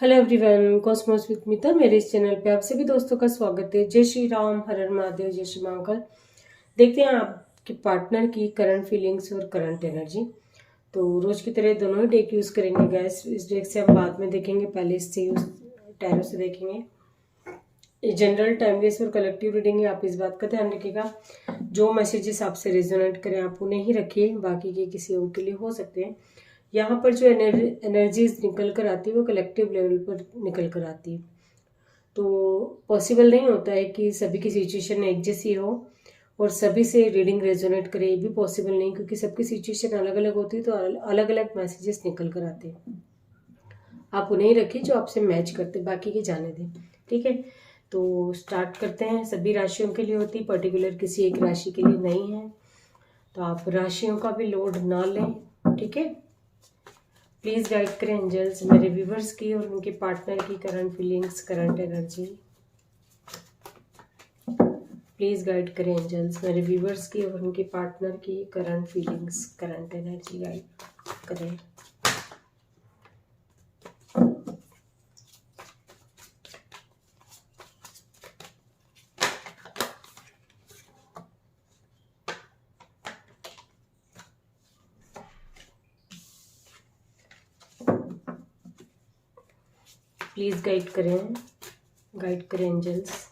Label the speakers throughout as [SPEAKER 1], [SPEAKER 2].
[SPEAKER 1] Hello everyone, Cosmos with मिता मेरे इस चैनल पे आप सभी दोस्तों का स्वागत है। जय श्री राम, हर हर महादेव, जय श्री महाकाल। देखते हैं आपके पार्टनर की करंट फीलिंग्स और करंट एनर्जी। तो रोज की तरह दोनों ही डेक यूज करेंगे गैस। इस डेक से हम बाद में देखेंगे, पहले इससे यूज टैरो से देखेंगे। ये जनरल टाइमलेस और कलेक्टिव रीडिंग है। आप इस बात का ध्यान रखिएगा, जो मैसेजेस आपसे रेजोनेट करें आप उन्हें ही रखिए, बाकी के किसी और के लिए हो सकते हैं। यहाँ पर जो एनर्जीज निकल कर आती है वो कलेक्टिव लेवल पर निकल कर आती है। तो पॉसिबल नहीं होता है कि सभी की सिचुएशन एक जैसी हो और सभी से रीडिंग रेजोनेट करे, ये भी पॉसिबल नहीं, क्योंकि सबकी सिचुएशन अलग अलग होती है। तो अलग अलग मैसेजेस निकल कर आते हैं। आप उन्हें ही रखिए जो आपसे मैच करते, बाकी के जाने दें। ठीक है, तो स्टार्ट करते हैं। सभी राशियों के लिए होती, पर्टिकुलर किसी एक राशि के लिए नहीं है। तो आप राशियों का भी लोड ना लें। ठीक है, प्लीज गाइड करें एंजल्स मेरे व्यूवर्स की और उनके पार्टनर की current feelings, current energy. Please guide करें एंजल्स मेरे व्यूवर्स की और उनके पार्टनर की current feelings, current energy guide करें। प्लीज गाइड करें एंजल्स।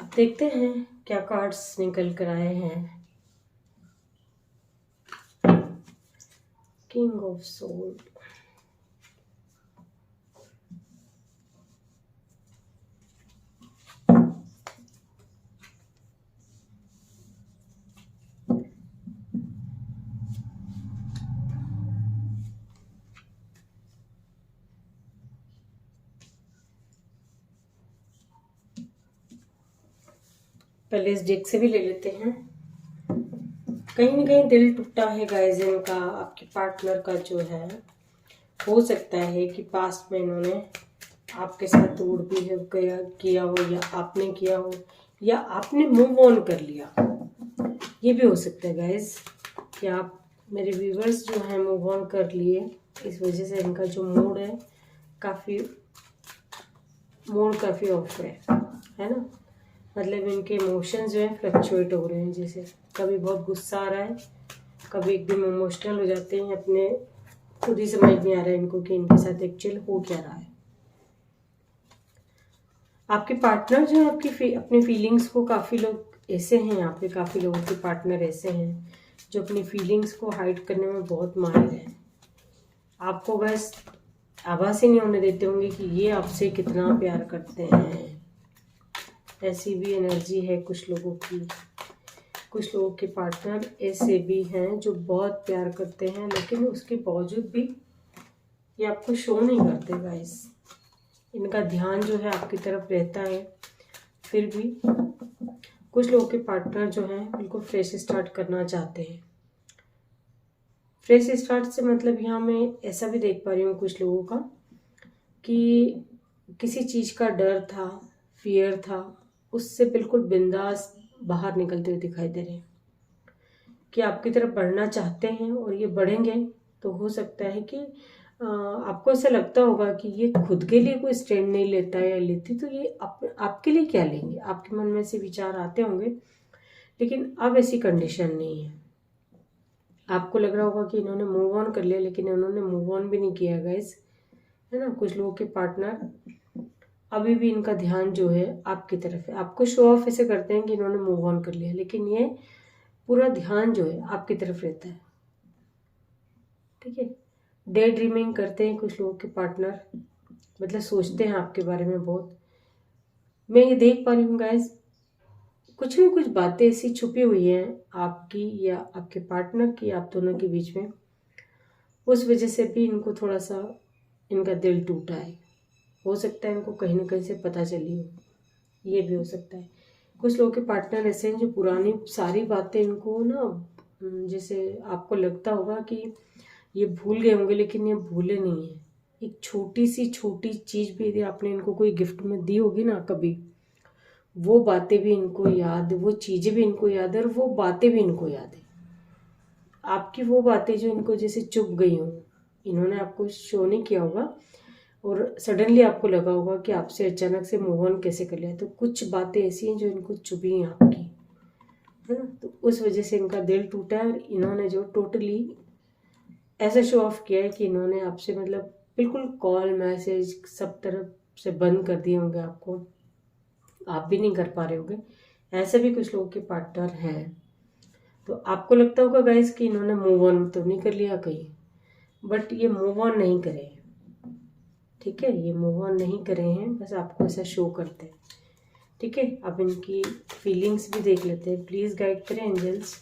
[SPEAKER 1] देखते हैं क्या कार्ड्स निकल कर आए हैं। किंग ऑफ सोल, पहले इस डेक से भी ले लेते हैं। कहीं ना कहीं दिल टूटा है गाइस इनका, आपके पार्टनर का जो है। हो सकता है कि पास्ट में इन्होंने आपके साथ दूर भी किया हो, या आपने किया हो, या आपने मूव ऑन कर लिया। ये भी हो सकता है गाइस कि आप मेरे व्यूवर्स जो हैं मूव ऑन कर लिए। इस वजह से इनका जो मूड है काफ़ी ऑफ है ना। मतलब इनके इमोशंस जो हैं फ्लक्चुएट हो रहे हैं। जैसे कभी बहुत गुस्सा आ रहा है, कभी एकदम इमोशनल हो जाते हैं। अपने खुद ही समझ नहीं आ रहा है इनको कि इनके साथ एक्चुअल हो क्या रहा है। आपके पार्टनर जो है अपनी फीलिंग्स को, काफ़ी लोग ऐसे हैं यहाँ पे, काफ़ी लोगों के पार्टनर ऐसे हैं जो अपनी फीलिंग्स को हाइड करने में बहुत माहिर हैं। आपको बस आभास ही नहीं होने देते होंगे कि ये आपसे कितना प्यार करते हैं। ऐसी भी एनर्जी है कुछ लोगों की। कुछ लोगों के पार्टनर ऐसे भी हैं जो बहुत प्यार करते हैं, लेकिन उसके बावजूद भी ये आपको शो नहीं करते गाइस। इनका ध्यान जो है आपकी तरफ रहता है। फिर भी कुछ लोगों के पार्टनर जो हैं बिल्कुल फ्रेश स्टार्ट करना चाहते हैं। फ्रेश स्टार्ट से मतलब यहाँ मैं ऐसा भी देख पा रही हूँ कुछ लोगों का कि किसी चीज़ का डर था, फियर था, उससे बिल्कुल बिंदास बाहर निकलते हुए दिखाई दे रहे हैं कि आपकी तरफ बढ़ना चाहते हैं और ये बढ़ेंगे। तो हो सकता है कि आपको ऐसा लगता होगा कि ये खुद के लिए कोई स्टैंड नहीं लेता या लेती, तो ये आपके लिए क्या लेंगे। आपके मन में से विचार आते होंगे, लेकिन अब ऐसी कंडीशन नहीं है। आपको लग रहा होगा कि इन्होंने मूव ऑन कर लिया, लेकिन इन्होंने मूव ऑन भी नहीं किया गाइस, है ना। कुछ लोगों के पार्टनर अभी भी इनका ध्यान जो है आपकी तरफ है। आपको शो ऑफ ऐसे करते हैं कि इन्होंने मूव ऑन कर लिया, लेकिन ये पूरा ध्यान जो है आपकी तरफ रहता है। ठीक है, डे ड्रीमिंग करते हैं कुछ लोगों के पार्टनर, मतलब सोचते हैं आपके बारे में बहुत। मैं ये देख पा रही हूँ गाइस, कुछ न कुछ बातें ऐसी छुपी हुई हैं आपकी या आपके पार्टनर की, आप दोनों के बीच में। उस वजह से भी इनको थोड़ा सा इनका दिल टूटा है। हो सकता है इनको कहीं ना कहीं से पता चली हो, ये भी हो सकता है। कुछ लोगों के पार्टनर ऐसे हैं जो पुरानी सारी बातें इनको ना जैसे आपको लगता होगा कि ये भूल गए होंगे, लेकिन ये भूले नहीं है। एक छोटी चीज़ भी यदि आपने इनको कोई गिफ्ट में दी होगी ना कभी, वो बातें भी इनको याद, वो चीज़ें भी इनको याद है और वो बातें भी इनको याद है। आपकी वो बातें जो इनको जैसे चुभ गई हों, इन्होंने आपको शो नहीं किया होगा और सडनली आपको लगा होगा कि आपसे अचानक से मूव ऑन कैसे कर लिया। तो कुछ बातें ऐसी हैं जो इनको चुभी हैं आपकी, है ना। तो उस वजह से इनका दिल टूटा है और इन्होंने जो टोटली ऐसा शो ऑफ किया है कि इन्होंने आपसे मतलब बिल्कुल कॉल मैसेज सब तरफ से बंद कर दिए होंगे आपको, आप भी नहीं कर पा रहे होंगे। ऐसे भी कुछ लोगों के पार्टनर हैं। तो आपको लगता होगा गाइस कि इन्होंने मूव ऑन तो नहीं कर लिया कहीं, बट ये मूव ऑन नहीं करे हैं, ठीक है। ये मूव ऑन नहीं करे हैं, बस आपको ऐसा शो करते हैं, ठीक है। अब इनकी फीलिंग्स भी देख लेते हैं। प्लीज़ गाइड करें एंजल्स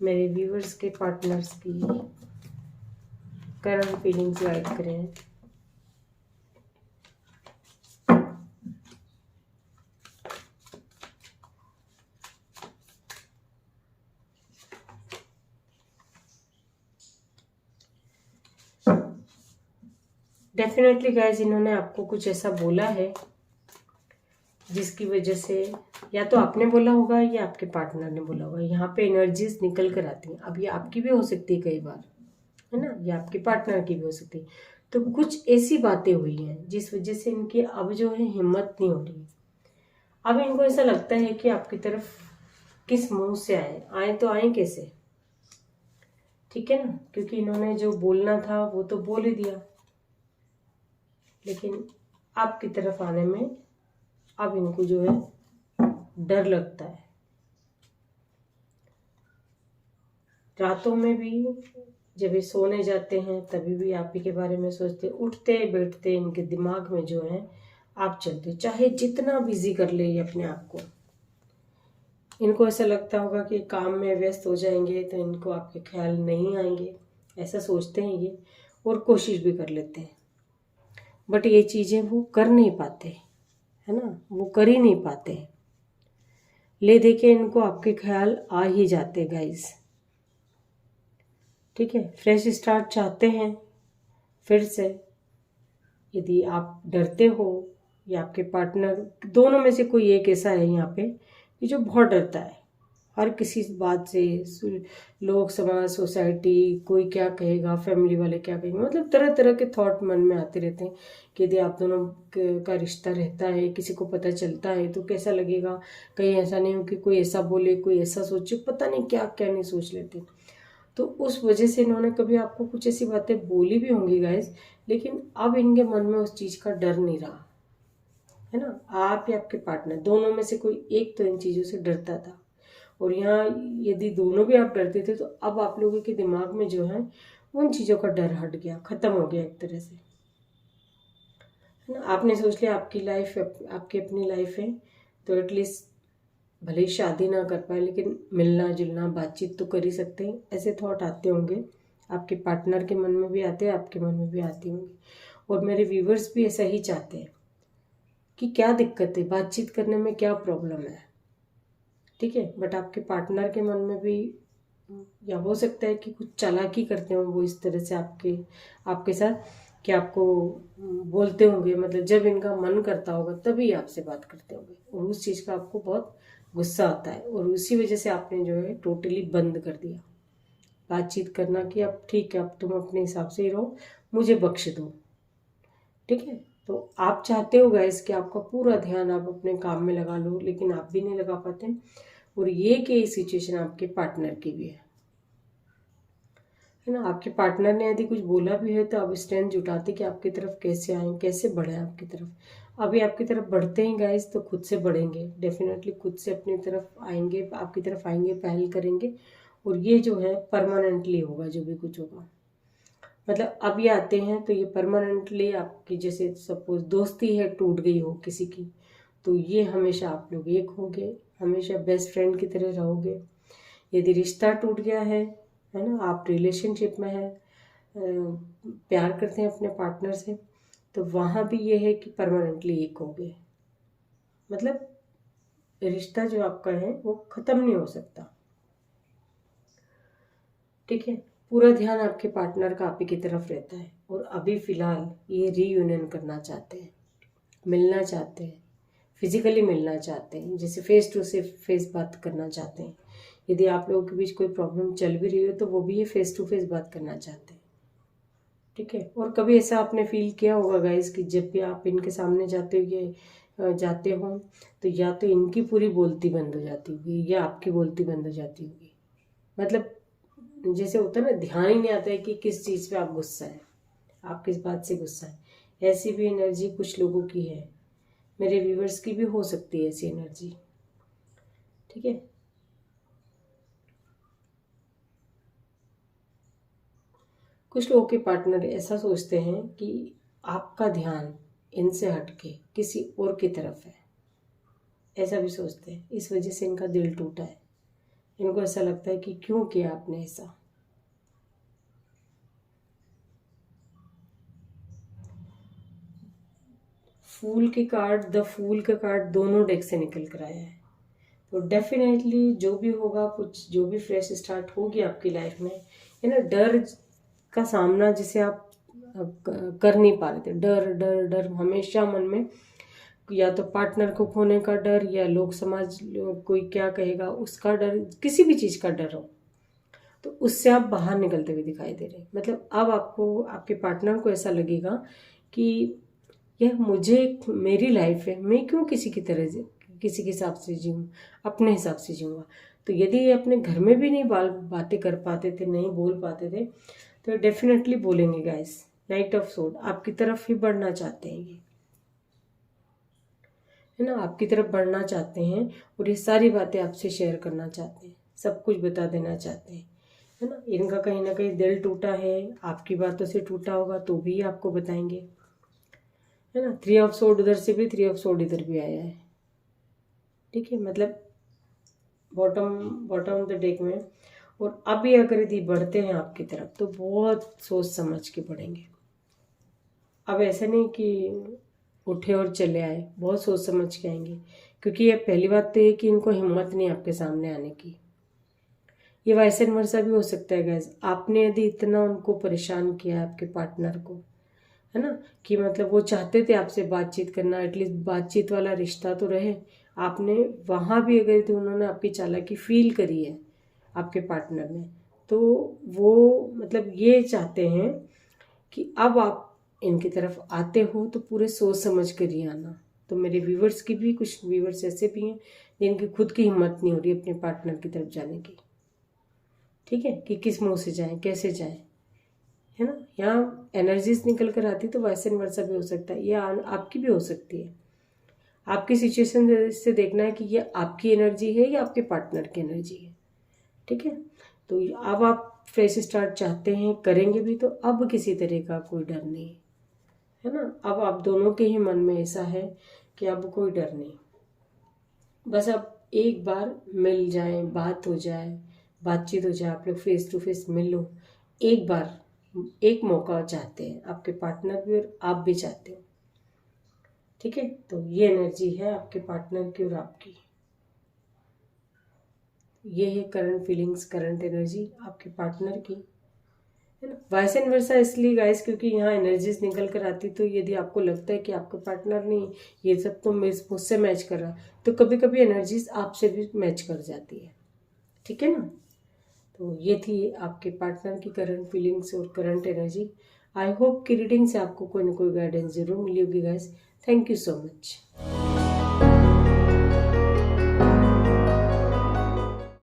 [SPEAKER 1] मेरे व्यूअर्स के पार्टनर्स की करंट फीलिंग्स गाइड करें। डेफिनेटली गाइज इन्होंने आपको कुछ ऐसा बोला है जिसकी वजह से या तो आपने बोला होगा या आपके पार्टनर ने बोला होगा। यहाँ पे एनर्जीज निकल कर आती हैं। अब ये आपकी भी हो सकती है कई बार, है ना, या आपके पार्टनर की भी हो सकती है। तो कुछ ऐसी बातें हुई हैं जिस वजह से इनकी अब जो है हिम्मत नहीं हो रही। अब इनको ऐसा लगता है कि आपकी तरफ किस मुंह से आए तो आए कैसे, ठीक है ना, क्योंकि इन्होंने जो बोलना था वो तो बोल ही दिया, लेकिन आपकी तरफ आने में अब इनको जो है डर लगता है। रातों में भी जब ये सोने जाते हैं तभी भी आप ही के बारे में सोचते, उठते बैठते इनके दिमाग में जो है आप चलते, चाहे जितना बिजी कर ले ये अपने आप को। इनको ऐसा लगता होगा कि काम में व्यस्त हो जाएंगे तो इनको आपके ख्याल नहीं आएंगे, ऐसा सोचते हैं ये, और कोशिश भी कर लेते हैं, बट ये चीज़ें वो कर नहीं पाते, है ना, वो कर ही नहीं पाते। ले दे के इनको आपके ख्याल आ ही जाते गाइस, ठीक है। फ्रेश स्टार्ट चाहते हैं फिर से। यदि आप डरते हो या आपके पार्टनर, दोनों में से कोई एक ऐसा है यहाँ पे कि जो बहुत डरता है हर किसी बात से, लोग, समाज, सोसाइटी, कोई क्या कहेगा, फैमिली वाले क्या कहेंगे, मतलब तरह तरह के थॉट मन में आते रहते हैं कि यदि आप दोनों का रिश्ता रहता है, किसी को पता चलता है तो कैसा लगेगा, कहीं ऐसा नहीं हो कि कोई ऐसा बोले, कोई ऐसा सोचे, पता नहीं क्या क्या नहीं सोच लेते। तो उस वजह से इन्होंने कभी आपको कुछ ऐसी बातें बोली भी होंगी गाइस, लेकिन अब इनके मन में उस चीज़ का डर नहीं रहा, है ना। आप या आपके पार्टनर दोनों में से कोई एक तो इन चीज़ों से डरता था, और यहाँ यदि दोनों भी आप डरते थे तो अब आप लोगों के दिमाग में जो है उन चीज़ों का डर हट गया, ख़त्म हो गया एक तरह से, है ना। आपने सोच लिया आपकी लाइफ, आपकी अपनी लाइफ है, तो एटलीस्ट भले ही शादी ना कर पाए लेकिन मिलना जुलना बातचीत तो कर ही सकते हैं, ऐसे थॉट आते होंगे। आपके पार्टनर के मन में भी आते हैं, आपके मन में भी आती होंगी, और मेरे व्यूवर्स भी ऐसा ही चाहते हैं कि क्या दिक्कत है, बातचीत करने में क्या प्रॉब्लम है, ठीक है। बट आपके पार्टनर के मन में भी या हो सकता है कि कुछ चालाकी करते हो वो इस तरह से आपके साथ कि आपको बोलते होंगे, मतलब जब इनका मन करता होगा तभी आपसे बात करते होंगे, और उस चीज़ का आपको बहुत गुस्सा आता है, और उसी वजह से आपने जो है टोटली बंद कर दिया बातचीत करना कि अब ठीक है, अब तुम अपने हिसाब से ही रहो, मुझे बख्श दो, ठीक है। तो आप चाहते हो गाइस कि आपका पूरा ध्यान आप अपने काम में लगा लो, लेकिन आप भी नहीं लगा पाते, और ये कि सिचुएशन आपके पार्टनर की भी है ना। आपके पार्टनर ने यदि कुछ बोला भी है तो आप स्ट्रेंथ जुटाते कि आपकी तरफ कैसे आए, कैसे बढ़े आपकी तरफ। अभी आपकी तरफ बढ़ते हैं गाइस तो खुद से बढ़ेंगे, डेफिनेटली खुद से अपनी तरफ आएंगे, आपकी तरफ आएंगे, पहल करेंगे, और ये जो है परमानेंटली होगा जो भी कुछ होगा। मतलब अब ये आते हैं तो ये परमानेंटली आपकी, जैसे सपोज दोस्ती है टूट गई हो किसी की, तो ये हमेशा आप लोग एक होगे, हमेशा बेस्ट फ्रेंड की तरह रहोगे। यदि रिश्ता टूट गया है ना, आप रिलेशनशिप में हैं, प्यार करते हैं अपने पार्टनर से, तो वहाँ भी ये है कि परमानेंटली एक होगे, मतलब रिश्ता जो आपका है वो ख़त्म नहीं हो सकता, ठीक है। पूरा ध्यान आपके पार्टनर का आप ही की तरफ रहता है और अभी फ़िलहाल ये रीयूनियन करना चाहते हैं, मिलना चाहते हैं, फिजिकली मिलना चाहते हैं, जैसे फेस टू फेस बात करना चाहते हैं। यदि आप लोगों के बीच कोई प्रॉब्लम चल भी रही हो तो वो भी ये फेस टू फेस बात करना चाहते हैं, ठीक है। और कभी ऐसा आपने फील किया होगा गाइस कि जब भी आप इनके सामने जाते हो तो या तो इनकी पूरी बोलती बंद हो जाती होगी या आपकी बोलती बंद हो जाती होगी। मतलब जैसे होता है ना, ध्यान ही नहीं आता है कि किस चीज़ पे आप गुस्सा है, आप किस बात से गुस्सा है। ऐसी भी एनर्जी कुछ लोगों की है, मेरे व्यूवर्स की भी हो सकती है ऐसी एनर्जी, ठीक है। कुछ लोगों के पार्टनर ऐसा सोचते हैं कि आपका ध्यान इनसे हटके किसी और की तरफ है, ऐसा भी सोचते हैं। इस वजह से इनका दिल टूटा है। इनको ऐसा लगता है कि क्यों किया आपने ऐसा। द फूल का कार्ड दोनों डेक से निकल कर आया है। तो डेफिनेटली जो भी होगा, कुछ जो भी फ्रेश स्टार्ट होगी आपकी लाइफ में, है ना, डर का सामना जिसे आप कर नहीं पा रहे थे, डर डर डर हमेशा मन में, या तो पार्टनर को खोने का डर या लोग समाज कोई क्या कहेगा उसका डर, किसी भी चीज़ का डर हो, तो उससे आप बाहर निकलते हुए दिखाई दे रहे हैं। मतलब अब आपको, आपके पार्टनर को ऐसा लगेगा कि यह मेरी लाइफ है, मैं क्यों किसी की तरह किसी के हिसाब से जीऊँ, अपने हिसाब से जीऊँगा। तो यदि ये अपने घर में भी नहीं बातें कर पाते थे, नहीं बोल पाते थे, तो डेफिनेटली बोलेंगे गाइस। नाइट ऑफ सोर्ड आपकी तरफ ही बढ़ना चाहते हैं, ये है ना, आपकी तरफ बढ़ना चाहते हैं और ये सारी बातें आपसे शेयर करना चाहते हैं, सब कुछ बता देना चाहते हैं, है ना। इनका कहीं ना कहीं दिल टूटा है, आपकी बातों से टूटा होगा तो भी आपको बताएंगे, है ना। 3 ऑफ सोर्ड उधर से भी, 3 ऑफ सोर्ड इधर भी आया है, ठीक है। मतलब बॉटम ऑफ द डेक में। और अभी अगर यदि बढ़ते हैं आपकी तरफ तो बहुत सोच समझ के बढ़ेंगे। अब ऐसे नहीं कि उठे और चले आए, बहुत सोच समझ के आएंगे, क्योंकि ये पहली बात तो ये कि इनको हिम्मत नहीं आपके सामने आने की। ये वाइस एंड वर्सा भी हो सकता है गैस, आपने यदि इतना उनको परेशान किया आपके पार्टनर को, है ना, कि मतलब वो चाहते थे आपसे बातचीत करना, एटलीस्ट बातचीत वाला रिश्ता तो रहे। आपने वहाँ भी अगर तो उन्होंने आपकी चालाकी फील करी है आपके पार्टनर ने, तो वो मतलब ये चाहते हैं कि अब आप इनकी तरफ आते हो तो पूरे सोच समझ कर ही आना। तो मेरे व्यूवर्स की भी, कुछ व्यूवर्स ऐसे भी हैं जिनकी खुद की हिम्मत नहीं हो रही अपने पार्टनर की तरफ जाने की, ठीक है, कि किस मुंह से जाएं, कैसे जाएं, है ना। यहाँ एनर्जीज निकल कर आती तो वैसे वर्सा भी हो सकता है, ये आपकी भी हो सकती है। आपकी सिचुएशन से देखना है कि ये आपकी एनर्जी है या आपके पार्टनर की एनर्जी है, ठीक है। तो अब आप फ्रेश स्टार्ट चाहते हैं, करेंगे भी, तो अब किसी तरह का कोई डर नहीं, है ना। अब आप दोनों के ही मन में ऐसा है कि अब कोई डर नहीं, बस अब एक बार मिल जाए, बात हो जाए, बातचीत हो जाए, आप लोग फेस टू फेस मिल लो एक बार। एक मौका चाहते हैं आपके पार्टनर भी और आप भी चाहते हो, ठीक है। तो ये एनर्जी है आपके पार्टनर की और आपकी, ये है करंट फीलिंग्स, करंट एनर्जी आपके पार्टनर की, है ना। वाइस एंड वर्सा इसलिए गाइस क्योंकि यहाँ एनर्जीज निकल कर आती, तो यदि आपको लगता है कि आपका पार्टनर नहीं, ये सब तो मुझसे मैच कर रहा, तो कभी कभी एनर्जीज आपसे भी मैच कर जाती है, ठीक है ना। तो ये थी आपके पार्टनर की करंट फीलिंग्स और करंट एनर्जी। आई होप कि रीडिंग से आपको कोई ना कोई गाइडेंस जरूर मिली होगी guys. Thank you so much.